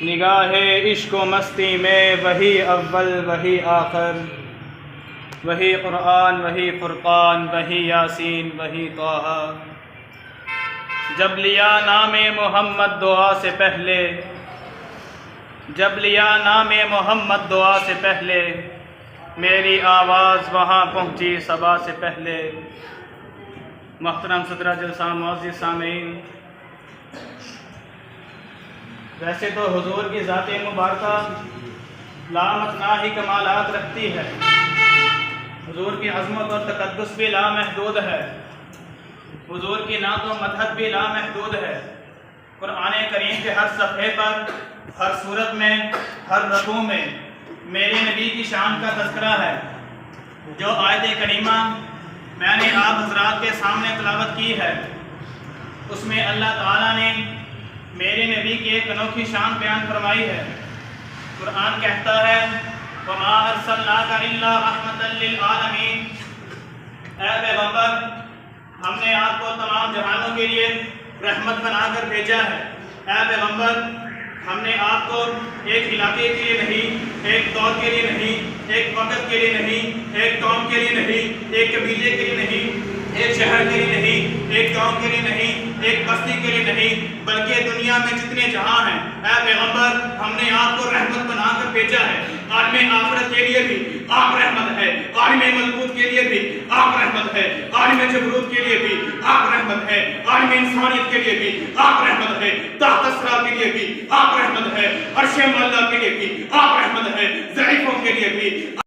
نگاہ عشق و مستی میں وہی اول وہی آخر، وہی قرآن وہی فرقان وہی یاسین وہی طٰہٰ۔ جب لیا نام محمد دعا سے پہلے، جب لیا نام محمد دعا سے پہلے، میری آواز وہاں پہنچی صبا سے پہلے۔ محترم صدر جلسہ، معزز سامعین، ویسے تو حضور کی ذات مبارکہ لامتناہی کمالات رکھتی ہے، حضور کی عظمت اور تقدس بھی لامحدود ہے، حضور کی نعت و مدحت بھی لامحدود ہے۔ قرآن کریم کے ہر صفحے پر، ہر صورت میں، ہر رکوع میں میرے نبی کی شان کا تذکرہ ہے۔ جو آیت کریمہ میں نے آپ حضرات کے سامنے تلاوت کی ہے، اس میں اللہ تعالیٰ نے میرے نبی کی ایک انوکھی شان بیان فرمائی ہے۔ قرآن کہتا ہے وَمَا أَرْسَلْنَاكَ إِلَّا رَحْمَةً لِلْعَالَمِينَ، اے پیغمبر، ہم نے آپ کو تمام جہانوں کے لیے رحمت بنا کر بھیجا ہے۔ اے پیغمبر، ہم نے آپ کو ایک علاقے کے لیے نہیں، ایک دور کے لیے نہیں، ایک وقت کے لیے نہیں، ایک قوم کے لیے نہیں، ایک قبیلے کے لیے نہیں، ایک شہر کے لیے نہیں، ایک گاؤں کے لیے نہیں، ایک بستی کے لیے نہیں، بلکہ دنیا میں جتنے جہاں ہیں، اے پیغمبر، ہم نے آپ کو رحمت بنا کر بھیجا ہے۔ عالم آخرت کے لیے بھی آپ رحمت ہے، عالم ملکوت کے لیے بھی آپ رحمت ہے، عالم جبروت کے لیے بھی آپ رحمت ہے، عالم انسانیت کے لیے بھی آپ رحمت ہے، تحت الثری کے لیے بھی آپ رحمت ہے، عرش معلیٰ کے لیے بھی آپ رحمت ہے، ضعیفوں کے لیے بھی